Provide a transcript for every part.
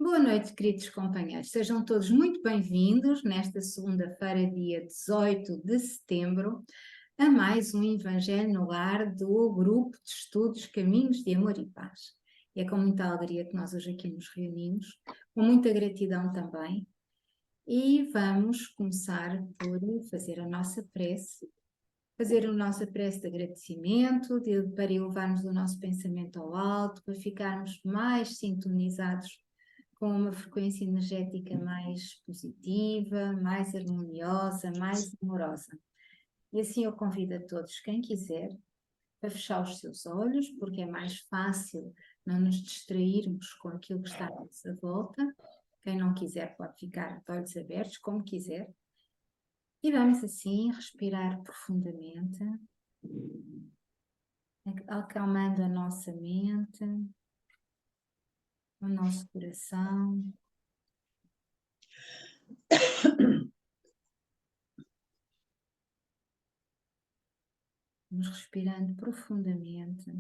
Boa noite, queridos companheiros. Sejam todos muito bem-vindos nesta segunda-feira, dia 18 de setembro, a mais um Evangelho no Lar do Grupo de Estudos Caminhos de Amor e Paz. E é com muita alegria que nós hoje aqui nos reunimos, com muita gratidão também, e vamos começar por fazer a nossa prece. Fazer a nossa prece de agradecimento, para elevarmos o nosso pensamento ao alto, para ficarmos mais sintonizados com uma frequência energética mais positiva, mais harmoniosa, mais amorosa. E assim eu convido a todos, quem quiser, para fechar os seus olhos, porque é mais fácil não nos distrairmos com aquilo que está à nossa volta. Quem não quiser pode ficar de olhos abertos, como quiser. E vamos assim respirar profundamente, acalmando a nossa mente, o nosso coração. Vamos respirando profundamente,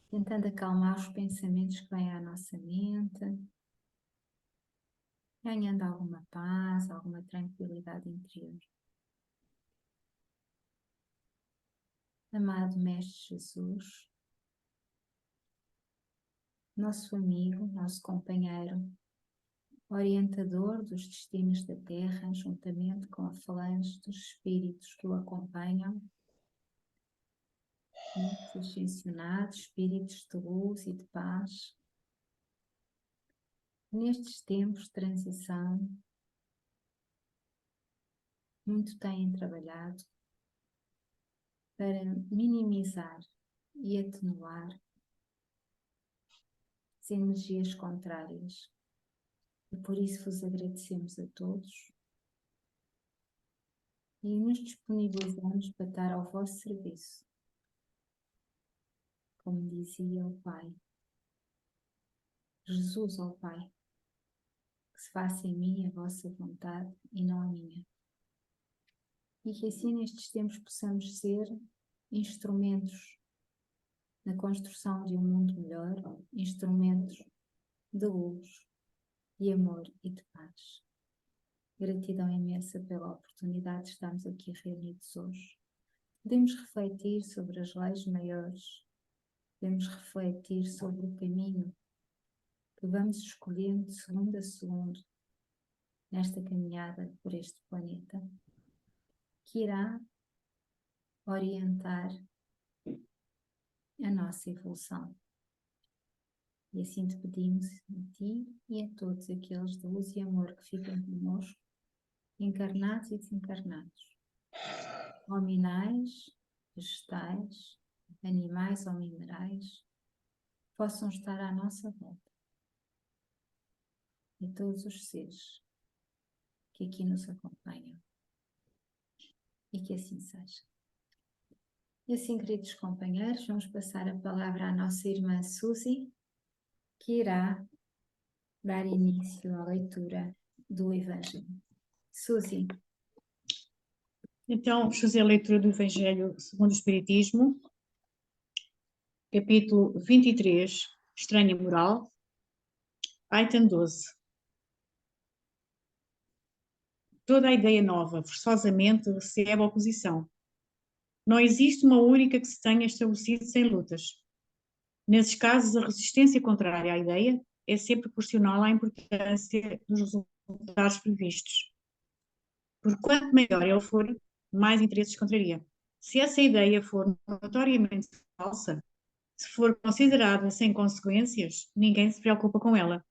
tentando acalmar os pensamentos que vêm à nossa mente, ganhando alguma paz, alguma tranquilidade interior. Amado Mestre Jesus, nosso amigo, nosso companheiro, orientador dos destinos da Terra, juntamente com a falange dos espíritos que o acompanham, muitos ascensionados, espíritos de luz e de paz. Nestes tempos de transição, muito têm trabalhado para minimizar e atenuar as energias contrárias. E por isso vos agradecemos a todos e nos disponibilizamos para estar ao vosso serviço. Como dizia o Pai, Jesus ao Pai, que se faça em mim a vossa vontade e não a minha. E que assim nestes tempos possamos ser instrumentos na construção de um mundo melhor, instrumentos de luz, de amor e de paz. Gratidão imensa pela oportunidade de estarmos aqui reunidos hoje. Podemos refletir sobre as leis maiores, podemos refletir sobre o caminho que vamos escolhendo segundo a segundo nesta caminhada por este planeta, que irá orientar a nossa evolução. E assim te pedimos a ti e a todos aqueles de luz e amor que ficam conosco, encarnados e desencarnados, hominais, vegetais, animais ou minerais, possam estar à nossa volta. E todos os seres que aqui nos acompanham. E que assim seja. E assim, queridos companheiros, vamos passar a palavra à nossa irmã Suzy, que irá dar início à leitura do Evangelho. Suzy. Então, vamos fazer a leitura do Evangelho segundo o Espiritismo, capítulo 23, Estranha Moral, item 12. Toda a ideia nova, forçosamente, recebe oposição. Não existe uma única que se tenha estabelecido sem lutas. Nesses casos, a resistência contrária à ideia é sempre proporcional à importância dos resultados previstos. Por quanto maior ele for, mais interesses contraria. Se essa ideia for notoriamente falsa, se for considerada sem consequências, ninguém se preocupa com ela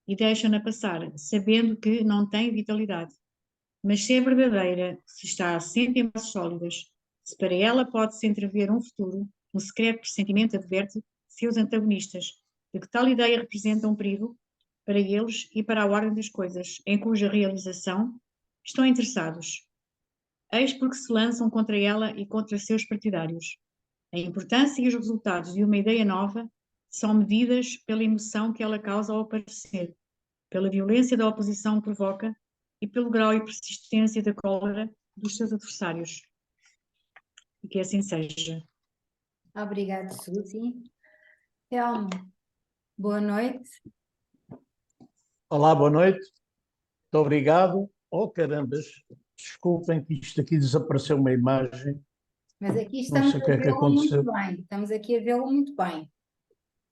e deixa-na passar, sabendo que não tem vitalidade. Mas se é verdadeira, se está assente em bases sólidas, se para ela pode-se entrever um futuro, um secreto pressentimento adverte seus antagonistas de que tal ideia representa um perigo para eles e para a ordem das coisas, em cuja realização estão interessados. Eis porque se lançam contra ela e contra seus partidários. A importância e os resultados de uma ideia nova são medidas pela emoção que ela causa ao aparecer, pela violência da oposição que provoca e pelo grau e persistência da cólera dos seus adversários. E que assim seja. Obrigada, Suzy. Telmo, boa noite. Olá, boa noite. Muito obrigado. Oh, carambas, desculpem que isto aqui desapareceu uma imagem. Mas aqui Não estamos sei o a que é que vê-lo muito aconteceu. bem. Estamos aqui a vê-lo muito bem.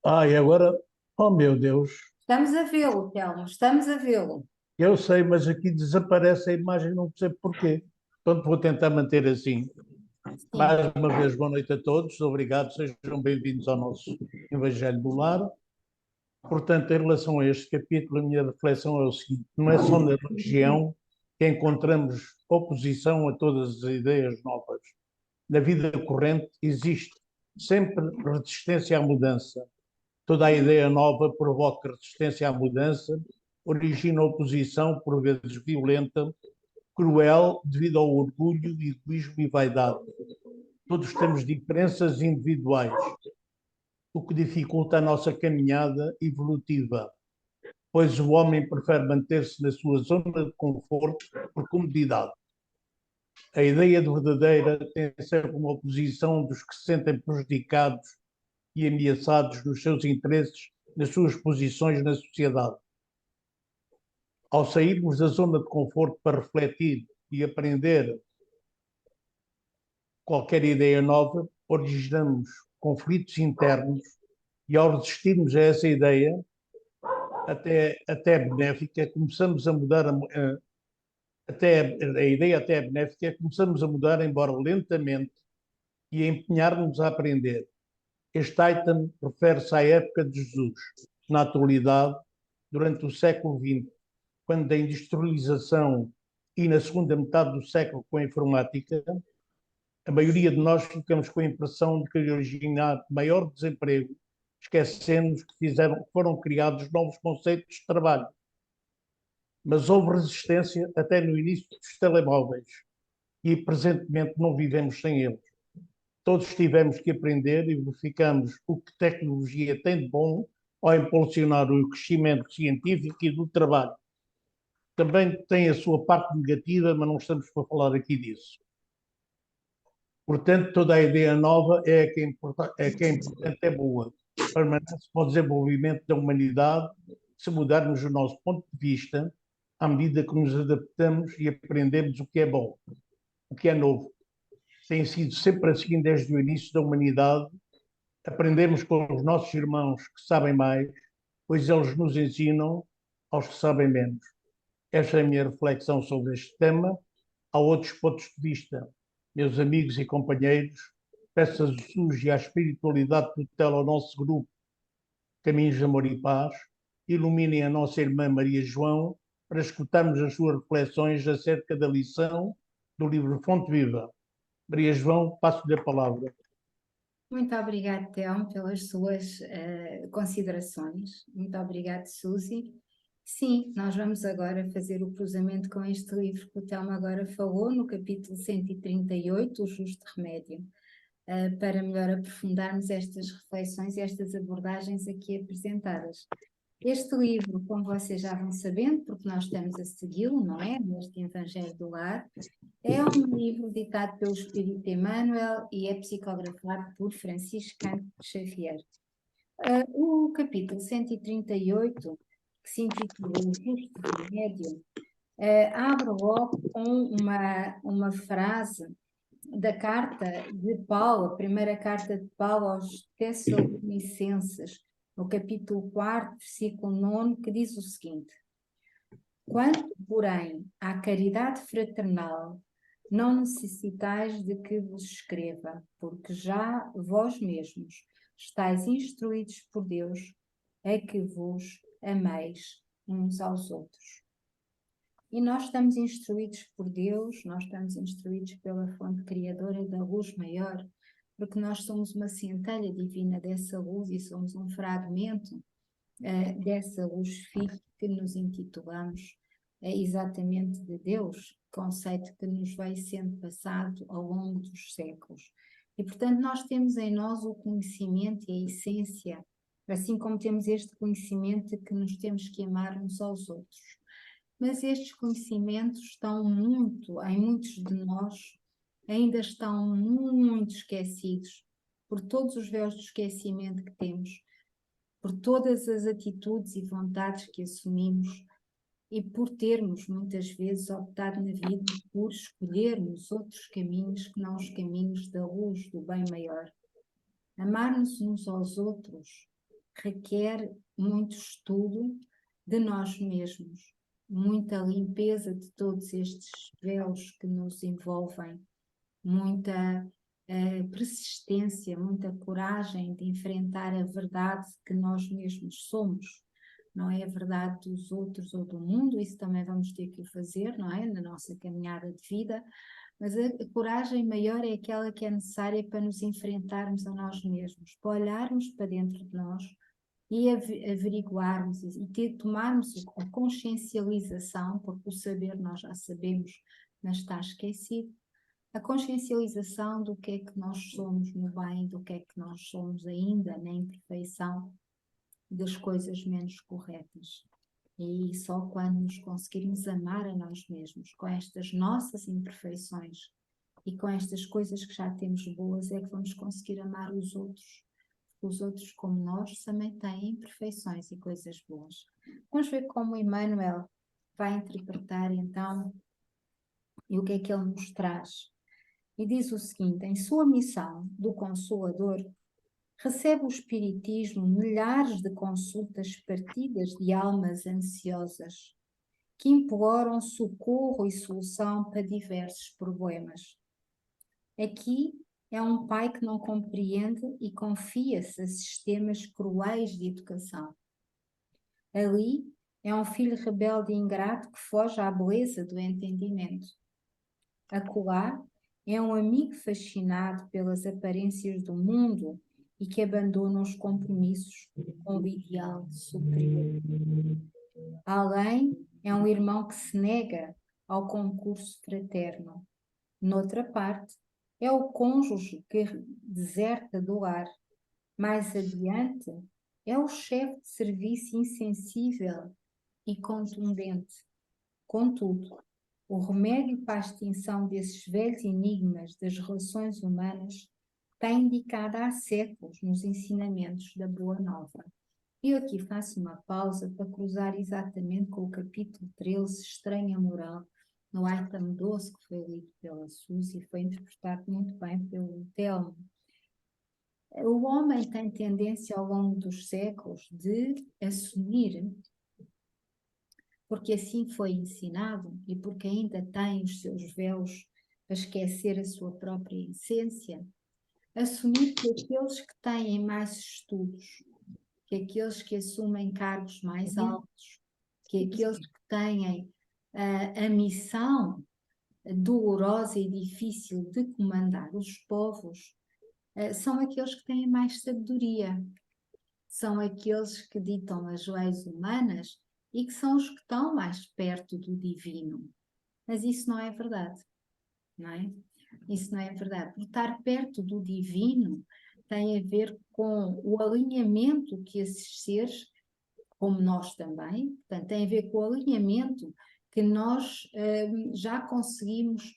E agora, oh meu Deus, Estamos a vê-lo, Telmo. Estamos a vê-lo. eu sei, mas aqui desaparece a imagem, não sei porquê. Portanto, vou tentar manter assim. Sim. Mais uma vez, boa noite a todos. Obrigado, sejam bem-vindos ao nosso Evangelho do Lar. Portanto, em relação a este capítulo, a minha reflexão é o seguinte: não é só na religião que encontramos oposição a todas as ideias novas. Na vida corrente existe sempre resistência à mudança. Toda a ideia nova provoca resistência à mudança, origina oposição, por vezes violenta, cruel, devido ao orgulho, egoísmo e vaidade. Todos temos diferenças individuais, o que dificulta a nossa caminhada evolutiva, pois o homem prefere manter-se na sua zona de conforto por comodidade. A ideia de verdadeira tem sempre uma oposição dos que se sentem prejudicados e ameaçados nos seus interesses, nas suas posições na sociedade. Ao sairmos da zona de conforto para refletir e aprender qualquer ideia nova, originamos conflitos internos e ao resistirmos a essa ideia, até benéfica, começamos a mudar, a ideia até benéfica, começamos a mudar, embora lentamente, e a empenhar-nos a aprender. Este item refere-se à época de Jesus, na atualidade, durante o século XX, quando da industrialização e na segunda metade do século com a informática, a maioria de nós ficamos com a impressão de que originar maior desemprego, esquecendo que foram criados novos conceitos de trabalho. Mas houve resistência até no início dos telemóveis e presentemente não vivemos sem eles. Todos tivemos que aprender e verificamos o que tecnologia tem de bom ao impulsionar o crescimento científico e do trabalho. Também tem a sua parte negativa, mas não estamos para falar aqui disso. Portanto, toda a ideia nova é que é importante, é boa. Permanece para o desenvolvimento da humanidade se mudarmos o nosso ponto de vista à medida que nos adaptamos e aprendemos o que é bom, o que é novo. Tem sido sempre assim desde o início da humanidade. Aprendemos com os nossos irmãos que sabem mais, pois eles nos ensinam aos que sabem menos. Esta é a minha reflexão sobre este tema. Há outros pontos de vista. Meus amigos e companheiros, peço a Jesus e à espiritualidade que tutela o nosso grupo Caminhos de Amor e Paz, iluminem a nossa irmã Maria João para escutarmos as suas reflexões acerca da lição do livro Fonte Viva. Maria João, passo-lhe a palavra. Muito obrigada, Telmo, pelas suas considerações. Muito obrigada, Suzy. Sim, nós vamos agora fazer o cruzamento com este livro que o Telmo agora falou, no capítulo 138, O Justo Remédio, para melhor aprofundarmos estas reflexões e estas abordagens aqui apresentadas. Este livro, como vocês já vão sabendo, porque nós estamos a segui-lo, não é? Neste Evangelho do Lar, é um livro ditado pelo Espírito Emmanuel e é psicografado por Francisco Cândido Xavier. O capítulo 138, que se intitula O Justo Remédio, abre logo com uma frase da carta de Paulo, a primeira carta de Paulo aos Tessalonicenses, no capítulo 4, versículo 9, que diz o seguinte: Quanto, porém, à caridade fraternal, não necessitais de que vos escreva, porque já vós mesmos estáis instruídos por Deus a que vos ameis uns aos outros. E nós estamos instruídos por Deus, nós estamos instruídos pela fonte criadora da luz maior, porque nós somos uma centelha divina dessa luz e somos um fragmento dessa luz filho que nos intitulamos exatamente de Deus, conceito que nos vai sendo passado ao longo dos séculos. E, portanto, nós temos em nós o conhecimento e a essência, assim como temos este conhecimento de que nos temos que amar uns aos outros. Mas estes conhecimentos estão em muitos de nós, ainda estão muito esquecidos por todos os véus de esquecimento que temos, por todas as atitudes e vontades que assumimos e por termos muitas vezes optado na vida por escolhermos outros caminhos que não os caminhos da luz, do bem maior. Amar-nos uns aos outros requer muito estudo de nós mesmos, muita limpeza de todos estes véus que nos envolvem, muita persistência, muita coragem de enfrentar a verdade que nós mesmos somos. Não é a verdade dos outros ou do mundo, isso também vamos ter que o fazer, não é? Na nossa caminhada de vida, mas a coragem maior é aquela que é necessária para nos enfrentarmos a nós mesmos, para olharmos para dentro de nós e averiguarmos e tomarmos a consciencialização, porque o saber nós já sabemos, mas está esquecido, a consciencialização do que é que nós somos no bem, do que é que nós somos ainda na imperfeição das coisas menos corretas. E só quando nos conseguirmos amar a nós mesmos, com estas nossas imperfeições e com estas coisas que já temos boas, é que vamos conseguir amar os outros. Os outros, como nós, também têm imperfeições e coisas boas. Vamos ver como Emmanuel vai interpretar, então, e o que é que ele nos traz. E diz o seguinte: em sua missão do Consolador, recebe o Espiritismo milhares de consultas partidas de almas ansiosas que imploram socorro e solução para diversos problemas. Aqui é um pai que não compreende e confia-se a sistemas cruéis de educação. Ali é um filho rebelde e ingrato que foge à beleza do entendimento. Acolá é um amigo fascinado pelas aparências do mundo e que abandona os compromissos com o ideal superior. Além, é um irmão que se nega ao concurso fraterno. Noutra parte, é o cônjuge que deserta do lar. Mais adiante, é o chefe de serviço insensível e contundente. Contudo, o remédio para a extinção desses velhos enigmas das relações humanas está indicado há séculos nos ensinamentos da Boa Nova. Eu aqui faço uma pausa para cruzar exatamente com o capítulo 13, Estranha Moral, no item 12, que foi lido pela Suzy e foi interpretado muito bem pelo Telmo. O homem tem tendência ao longo dos séculos de assumir, porque assim foi ensinado e porque ainda tem os seus véus a esquecer a sua própria essência, assumir que aqueles que têm mais estudos, que aqueles que assumem cargos mais altos, que aqueles que têm a missão dolorosa e difícil de comandar os povos, são aqueles que têm mais sabedoria, são aqueles que ditam as leis humanas e que são os que estão mais perto do divino. Mas isso não é verdade, não é? Isso não é verdade. Por estar perto do divino tem a ver com o alinhamento que esses seres, como nós também, portanto, tem a ver com o alinhamento que nós já conseguimos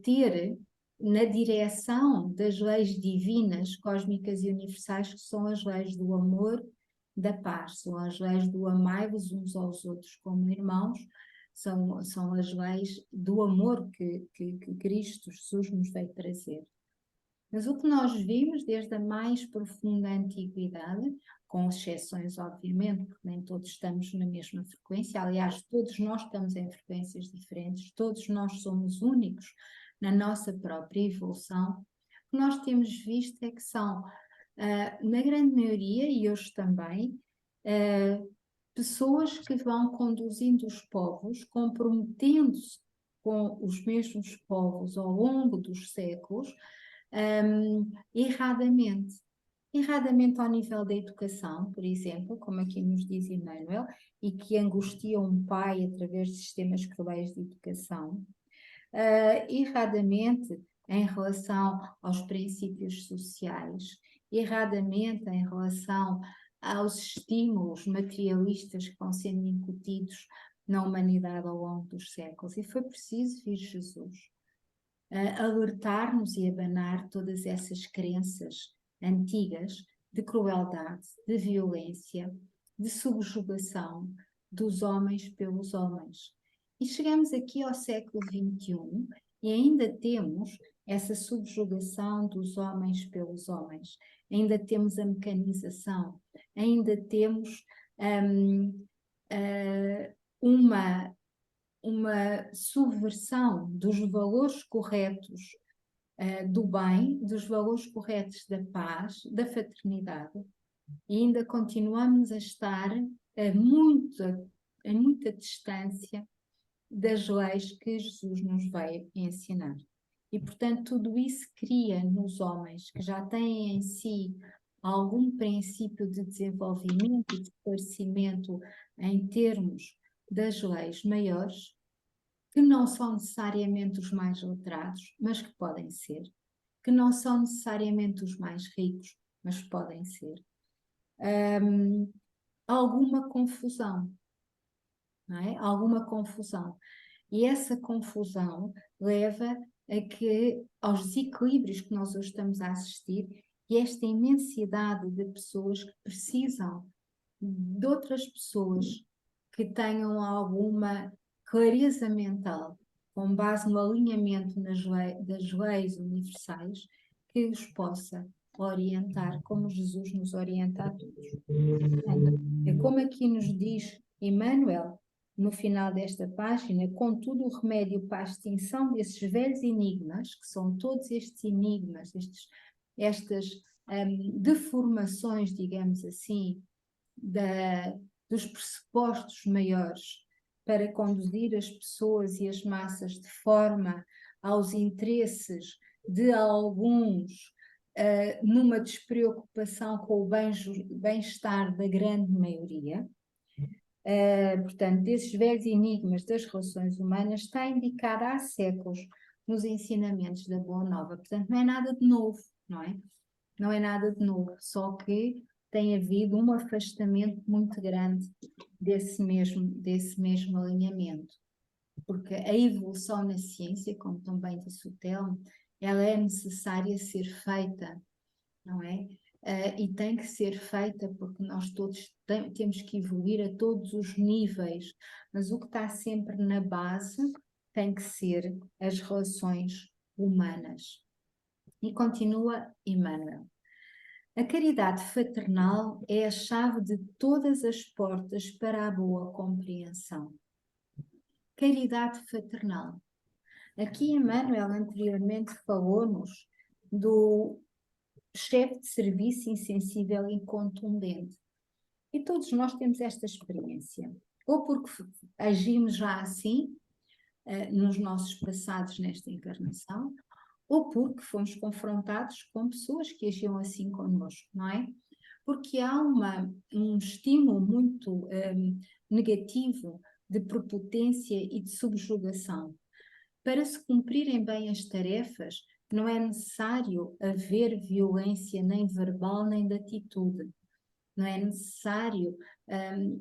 ter na direção das leis divinas, cósmicas e universais, que são as leis do amor, da paz, são as leis do amai-vos uns aos outros como irmãos, são as leis do amor que Cristo Jesus nos veio trazer. Mas o que nós vimos desde a mais profunda antiguidade, com exceções obviamente, porque nem todos estamos na mesma frequência, aliás, todos nós estamos em frequências diferentes, todos nós somos únicos na nossa própria evolução, o que nós temos visto é que são, na grande maioria, e hoje também, pessoas que vão conduzindo os povos, comprometendo-se com os mesmos povos ao longo dos séculos, erradamente. Erradamente ao nível da educação, por exemplo, como aqui nos diz Emmanuel, e que angustia um pai através de sistemas cruéis de educação. Erradamente em relação aos princípios sociais, erradamente em relação aos estímulos materialistas que vão sendo incutidos na humanidade ao longo dos séculos. E foi preciso vir Jesus alertar-nos e abanar todas essas crenças antigas de crueldade, de violência, de subjugação dos homens pelos homens. E chegamos aqui ao século XXI e ainda temos essa subjugação dos homens pelos homens. Ainda temos a mecanização, ainda temos uma subversão dos valores corretos do bem, dos valores corretos da paz, da fraternidade, e ainda continuamos a estar a muita distância das leis que Jesus nos veio ensinar. E, portanto, tudo isso cria nos homens que já têm em si algum princípio de desenvolvimento e de esclarecimento em termos das leis maiores, que não são necessariamente os mais letrados, mas que podem ser, que não são necessariamente os mais ricos, mas podem ser. Alguma confusão, não é? Alguma confusão. E essa confusão leva aos desequilíbrios que nós hoje estamos a assistir e esta imensidade de pessoas que precisam de outras pessoas que tenham alguma clareza mental, com base no alinhamento das leis universais, que os possa orientar como Jesus nos orienta a todos. É como aqui nos diz Emmanuel, no final desta página: contudo o remédio para a extinção desses velhos enigmas, que são todos estes enigmas, estas deformações, digamos assim, dos pressupostos maiores para conduzir as pessoas e as massas de forma aos interesses de alguns, numa despreocupação com o bem-estar da grande maioria. Portanto, desses velhos enigmas das relações humanas está indicada há séculos nos ensinamentos da Boa Nova. Portanto, não é nada de novo, não é? Não é nada de novo, só que tem havido um afastamento muito grande desse mesmo alinhamento. Porque a evolução na ciência, como também disse o Telmo, ela é necessária ser feita, não é? E tem que ser feita porque nós todos temos que evoluir a todos os níveis, mas o que está sempre na base tem que ser as relações humanas. E continua Emmanuel: a caridade fraternal é a chave de todas as portas para a boa compreensão. Caridade fraternal. Aqui Emmanuel anteriormente falou-nos do chefe de serviço insensível e contundente. E todos nós temos esta experiência. Ou porque agimos já assim, nos nossos passados nesta encarnação, ou porque fomos confrontados com pessoas que agiam assim connosco, não é? Porque há um estímulo muito negativo de prepotência e de subjugação. Para se cumprirem bem as tarefas, não é necessário haver violência nem verbal nem de atitude. Não é necessário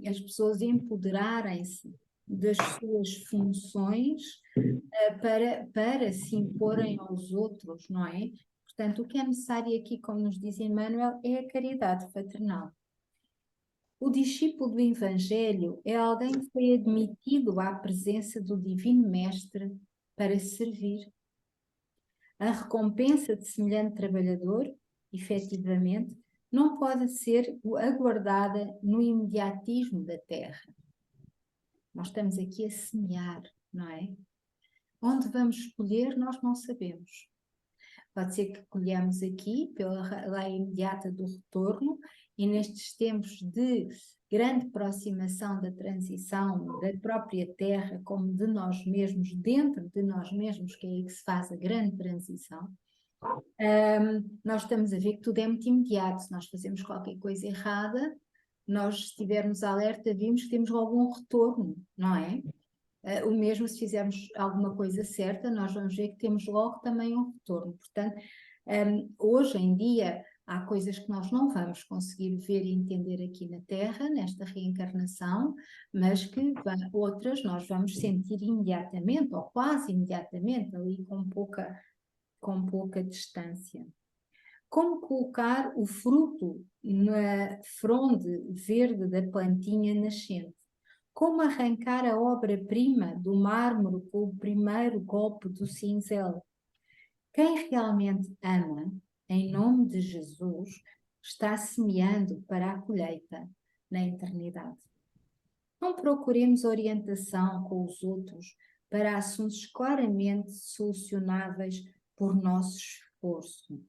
as pessoas empoderarem-se das suas funções para se imporem aos outros, não é? Portanto, o que é necessário aqui, como nos diz Emmanuel, é a caridade fraternal. O discípulo do Evangelho é alguém que foi admitido à presença do Divino Mestre para servir. A recompensa de semelhante trabalhador, efetivamente, não pode ser aguardada no imediatismo da terra. Nós estamos aqui a semear, não é? Onde vamos escolher, nós não sabemos. Pode ser que colhamos aqui pela lei imediata do retorno e nestes tempos de grande aproximação da transição da própria terra como de nós mesmos, dentro de nós mesmos, que é aí que se faz a grande transição, nós estamos a ver que tudo é muito imediato. Se nós fazemos qualquer coisa errada, nós, se estivermos alerta, vimos que temos logo um retorno, não é? O mesmo se fizermos alguma coisa certa, nós vamos ver que temos logo também um retorno. Portanto, hoje em dia, há coisas que nós não vamos conseguir ver e entender aqui na Terra, nesta reencarnação, mas que outras nós vamos sentir imediatamente, ou quase imediatamente, ali com pouca distância. Como colocar o fruto na fronde verde da plantinha nascente? Como arrancar a obra-prima do mármore com o primeiro golpe do cinzel? Quem realmente ama, em nome de Jesus, está semeando para a colheita na eternidade. Não procuremos orientação com os outros para assuntos claramente solucionáveis por nosso esforço.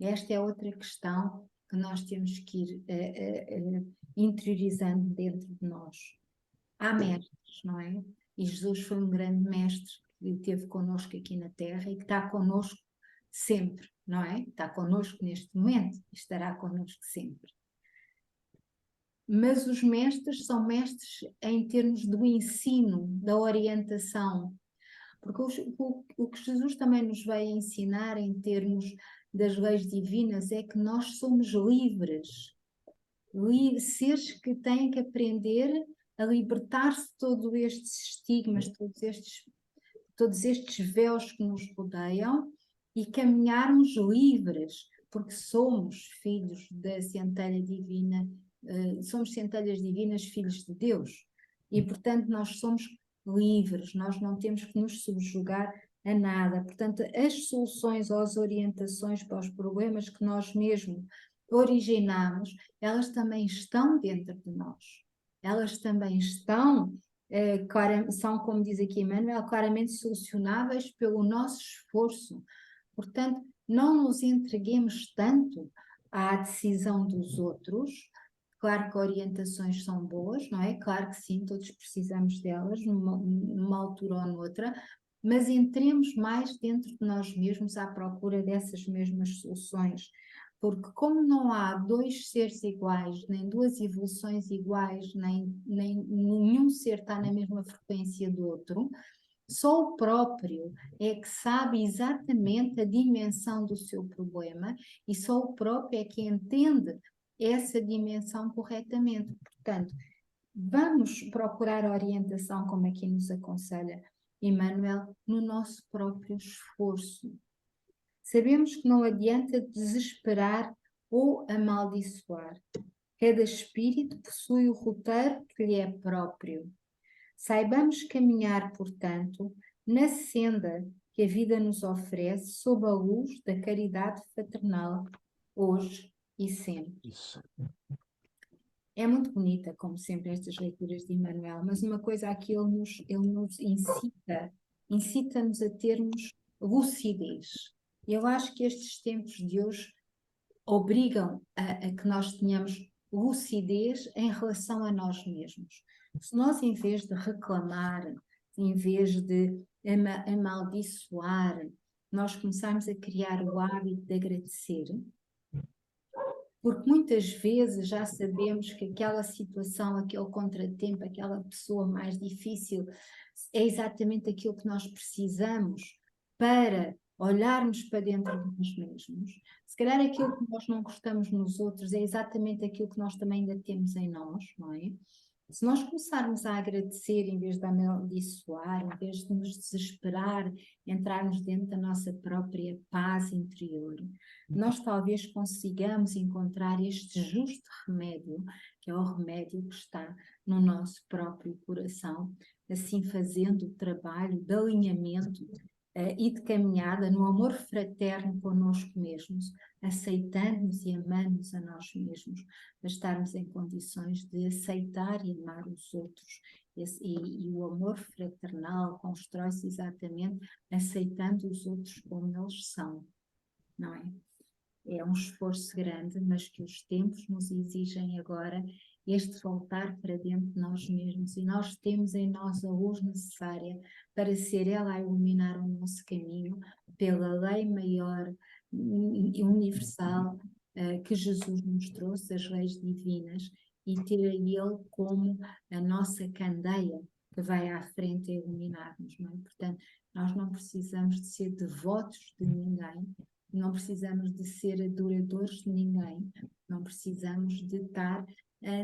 Esta é outra questão que nós temos que ir interiorizando dentro de nós. Há mestres, não é? E Jesus foi um grande mestre que esteve connosco aqui na Terra e que está connosco sempre, não é? Está connosco neste momento e estará connosco sempre. Mas os mestres são mestres em termos do ensino, da orientação. Porque o que Jesus também nos veio ensinar em termos das leis divinas é que nós somos livres. Seres que têm que aprender a libertar-se de todos estes estigmas, todos estes véus que nos rodeiam e caminharmos livres, porque somos filhos da centelha divina, somos centelhas divinas, filhos de Deus. E, portanto, nós somos livres, nós não temos que nos subjugar a nada. Portanto, as soluções ou as orientações para os problemas que nós mesmos originamos, elas também estão dentro de nós. Elas também estão, são, como diz aqui Emmanuel, claramente solucionáveis pelo nosso esforço. Portanto, não nos entreguemos tanto à decisão dos outros. Claro que orientações são boas, não é? Claro que sim, todos precisamos delas, numa altura ou noutra, mas entremos mais dentro de nós mesmos à procura dessas mesmas soluções. Porque como não há dois seres iguais, nem duas evoluções iguais, nem nenhum ser está na mesma frequência do outro, só o próprio é que sabe exatamente a dimensão do seu problema e só o próprio é que entende essa dimensão corretamente. Portanto, vamos procurar orientação, como aqui nos aconselha Emmanuel, no nosso próprio esforço. Sabemos que não adianta desesperar ou amaldiçoar. Cada espírito possui o roteiro que lhe é próprio. Saibamos caminhar, portanto, na senda que a vida nos oferece sob a luz da caridade fraternal, hoje e sempre. Isso. É muito bonita, como sempre, estas leituras de Emmanuel, mas uma coisa aqui ele nos incita-nos a termos lucidez. Eu acho que estes tempos de hoje obrigam a que nós tenhamos lucidez em relação a nós mesmos. Se nós, em vez de reclamar, em vez de amaldiçoar, nós começarmos a criar o hábito de agradecer, porque muitas vezes já sabemos que aquela situação, aquele contratempo, aquela pessoa mais difícil é exatamente aquilo que nós precisamos para olharmos para dentro de nós mesmos. Se calhar aquilo que nós não gostamos nos outros é exatamente aquilo que nós também ainda temos em nós, não é? Se nós começarmos a agradecer em vez de amaldiçoar, em vez de nos desesperar, entrarmos dentro da nossa própria paz interior, nós talvez consigamos encontrar este justo remédio, que é o remédio que está no nosso próprio coração, assim fazendo o trabalho de alinhamento e de caminhada no amor fraterno connosco mesmos, aceitando-nos e amando-nos a nós mesmos, para estarmos em condições de aceitar e amar os outros. E o amor fraternal constrói-se exatamente aceitando os outros como eles são, não é? É um esforço grande, mas que os tempos nos exigem agora este voltar para dentro de nós mesmos, e nós temos em nós a luz necessária para ser ela a iluminar o nosso caminho pela lei maior e universal que Jesus nos trouxe, as leis divinas, e ter a Ele como a nossa candeia que vai à frente a iluminar-nos, não é? Portanto, nós não precisamos de ser devotos de ninguém, não precisamos de ser adoradores de ninguém, não precisamos de estar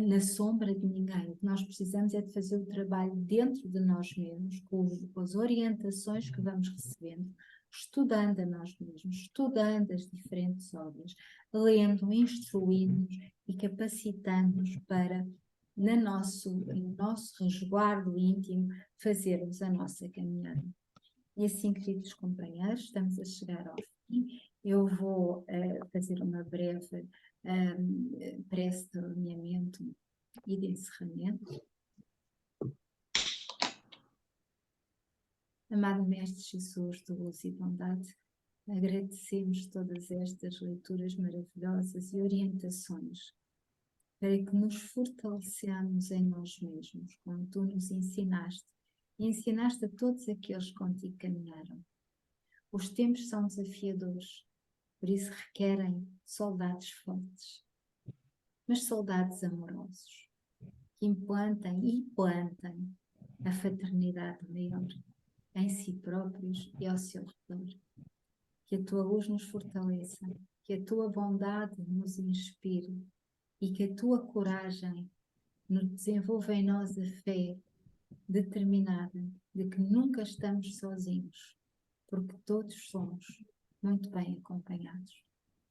na sombra de ninguém. O que nós precisamos é de fazer o trabalho dentro de nós mesmos, com as orientações que vamos recebendo, estudando a nós mesmos, estudando as diferentes obras, lendo, instruindo-nos e capacitando-nos para, no nosso resguardo íntimo, fazermos a nossa caminhada. E assim, queridos companheiros, estamos a chegar ao fim. Eu vou fazer uma breve prece de alinhamento e de encerramento. Amado Mestre Jesus de luz e bondade, agradecemos todas estas leituras maravilhosas e orientações para que nos fortaleçamos em nós mesmos, como tu nos ensinaste, e ensinaste a todos aqueles que contigo caminharam. Os tempos são desafiadores, por isso requerem soldados fortes, mas soldados amorosos, que implantem e plantem a fraternidade maior em si próprios e ao seu redor. Que a tua luz nos fortaleça, que a tua bondade nos inspire e que a tua coragem nos desenvolva em nós a fé determinada de que nunca estamos sozinhos, porque todos somos muito bem acompanhados.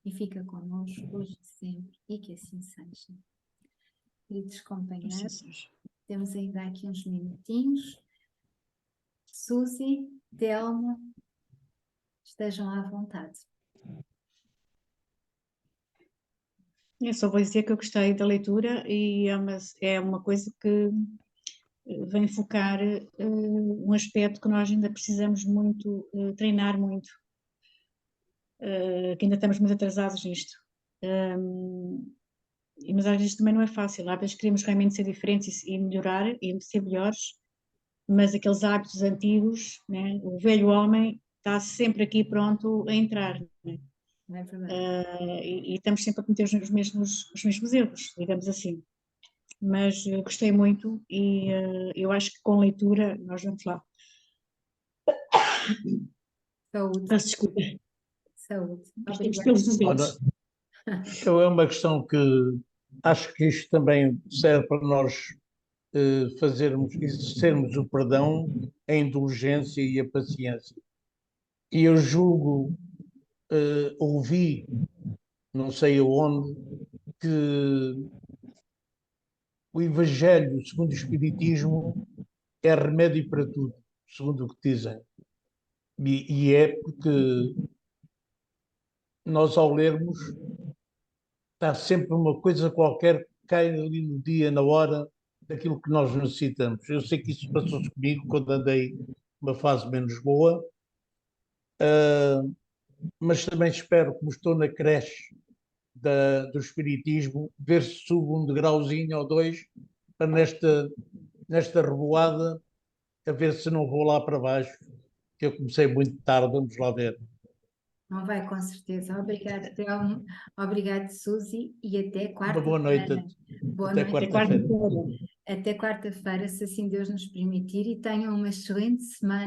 E fica connosco hoje e sempre, e que assim seja. Queridos companheiros, temos ainda aqui uns minutinhos. Suzy, Telmo, estejam à vontade. Eu só vou dizer que eu gostei da leitura e é uma coisa que vem focar um aspecto que nós ainda precisamos muito treinar muito, que ainda estamos muito atrasados nisto. Mas às vezes também não é fácil, às vezes queremos realmente ser diferentes e melhorar e ser melhores, mas aqueles hábitos antigos, né? O velho homem está sempre aqui pronto a entrar, né? Não é verdade? E estamos sempre a cometer os mesmos erros, digamos assim. Mas gostei muito e eu acho que com leitura nós vamos lá. Saúde. Peço desculpa. Saúde. Nós temos pelos nos dedos. É uma questão que acho que isto também serve para nós fazermos, exercermos o perdão, a indulgência e a paciência. E eu julgo, ouvi, não sei aonde, que o Evangelho, segundo o Espiritismo, é remédio para tudo, segundo o que dizem. E é porque nós, ao lermos, está sempre uma coisa qualquer que cai ali no dia, na hora, daquilo que nós necessitamos. Eu sei que isso passou-se comigo quando andei uma fase menos boa, mas também espero, como estou na creche do Espiritismo, ver se subo um degrauzinho ou dois para nesta revoada, a ver se não vou lá para baixo, que eu comecei muito tarde, vamos lá ver. Não vai, com certeza. Obrigada, Telmo. Obrigada, Suzy. E até Uma boa noite. quarta-feira. Boa Até noite. quarta-feira. Até quarta-feira, se assim Deus nos permitir. E tenham uma excelente semana.